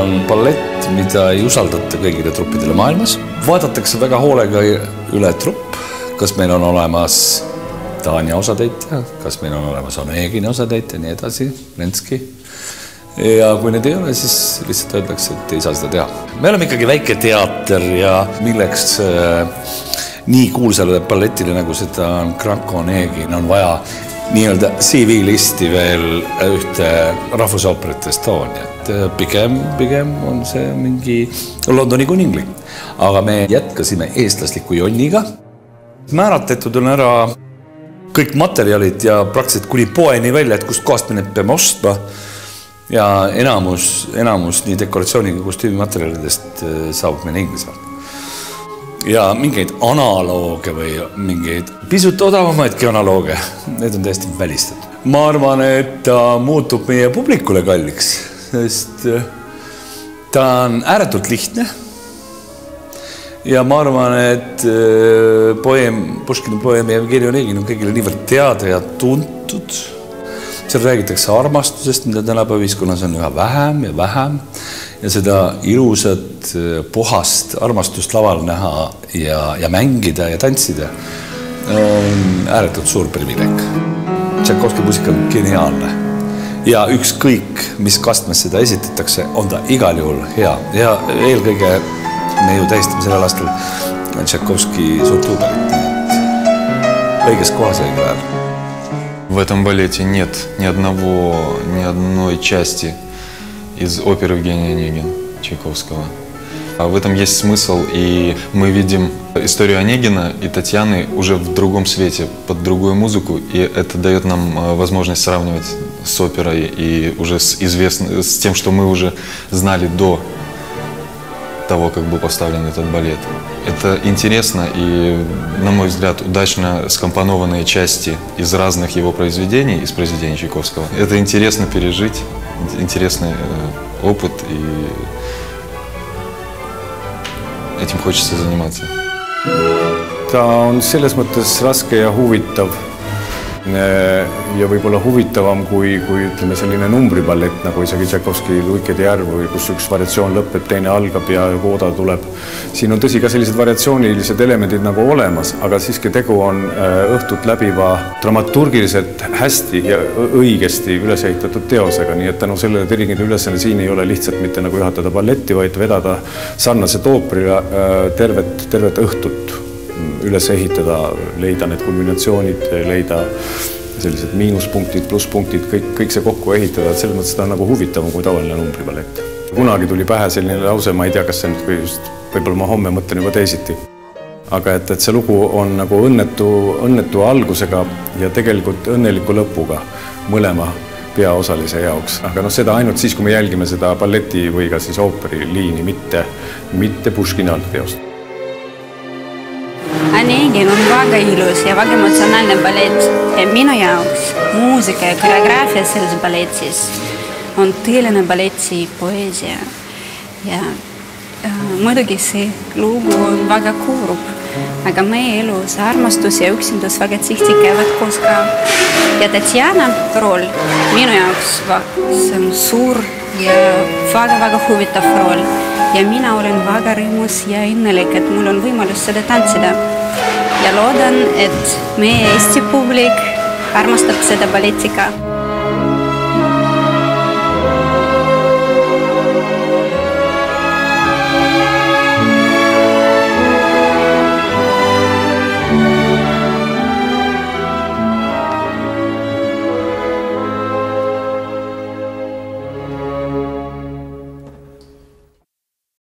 on ballett, mida ei usaldata kõigile truppidele maailmas. Vaadatakse väga hoolega üle trupp, kas meil on olemas Tanja osatäitja, kas meil on olemas Onegini osatäitja, nii edasi, Lenski. Ja kui need ei ole, siis lihtsalt öeldakse, et ei saa seda teha. Me oleme ikkagi väike teater ja milleks nii kuulsale balletile, nagu seda on Kranko Onegin, on vaja nii-öelda CV-listi veel ühte rahvusooperit Estonia. Pigem on see mingi Londoni kuninglik. Aga me jätkasime eestlasliku jonniga. Määratletud on ära kõik materjalid ja praktiliselt kuni poeni välja, et kust kohast me need peame ostma. Ja enamus nii dekoratsiooniga kostüümimaterjalidest saabub meil Inglismaalt. Ja mingeid analooge või mingeid pisut odavamaidki analooge, need on täiesti välistatud. Ma arvan, et ta muutub meie publikule kalliks, sest ta on ääretult lihtne. Ja ma arvan, et Puškini poeem ja Jevgeni Onegin on kõigile niivõrd teada ja tuntud. Seal räägitakse armastusest, mida tänapäeva ühiskonnas on üha vähem ja vähem. Ja seda ilusat, puhast armastust laval näha ja mängida ja tantsida on ääretult suur privileeg. Tšaikovski muusika on geniaalne. Ja ükskõik, mis kastmes seda esitatakse, on ta igal juhul hea. Ja eelkõige me ju tähistame sellel aastal Tšaikovski suurt juubelit. Õiges kohas õigel ajal. В этом балете нет ни одной части из оперы Евгения Онегина Чайковского. В этом есть смысл, и мы видим историю Онегина и Татьяны уже в другом свете, под другую музыку, и это дает нам возможность сравнивать с оперой и уже с тем, что мы уже знали до того, как был поставлен этот балет. Это интересно и, на мой взгляд, удачно скомпонованные части из разных его произведений, из произведений Чайковского. Это интересно пережить, интересный опыт, и этим хочется заниматься. Ta on selles mõttes raske ja huvitav ja võib-olla huvitavam kui ütleme selline numbriballett, nagu isegi Tšaikovski Luikede järv, kus üks variatsioon lõpeb, teine algab ja kooda tuleb. Siin on tõsi ka sellised variatsioonilised elemendid nagu olemas, aga siiski tegu on õhtut läbiva dramaturgiliselt hästi ja õigesti üles ehitatud teosega, nii et tänu sellele dirigenti ülesanne siin ei ole lihtsalt mitte nagu juhatada balletti, vaid vedada sarnaselt ooperile tervet õhtut üles ehitada, leida need kulminatsioonid, leida sellised miinuspunktid, plusspunktid, kõik see kokku ehitada, et selles mõttes ta on nagu huvitavam kui tavaline numbriballett. Kunagi tuli pähe selline lause, ma ei tea, kas see nüüd võib-olla ma homme mõtlen juba teisiti. Aga et see lugu on nagu õnnetu algusega ja tegelikult õnneliku lõpuga mõlema peaosalise jaoks. Aga seda ainult siis, kui me jälgime seda balleti või ka siis ooperi liini, mitte Puškini algteost. Onegin on väga ilus ja väga emotsionaalne ballett ja minu jaoks muusika ja koreograafia selles balletis on tõeline balleti poeesia ja muidugi see lugu on väga kurb, aga meie elus armastus ja üksindus väga tihti käivad koos ka ja Tatjana roll minu jaoks see on suur ja väga huvitav roll ja mina olen väga rõõmus ja õnnelik, et mul on võimalus seda tantsida. Ja loodan, et meie Eesti publik armastab seda balletti ka.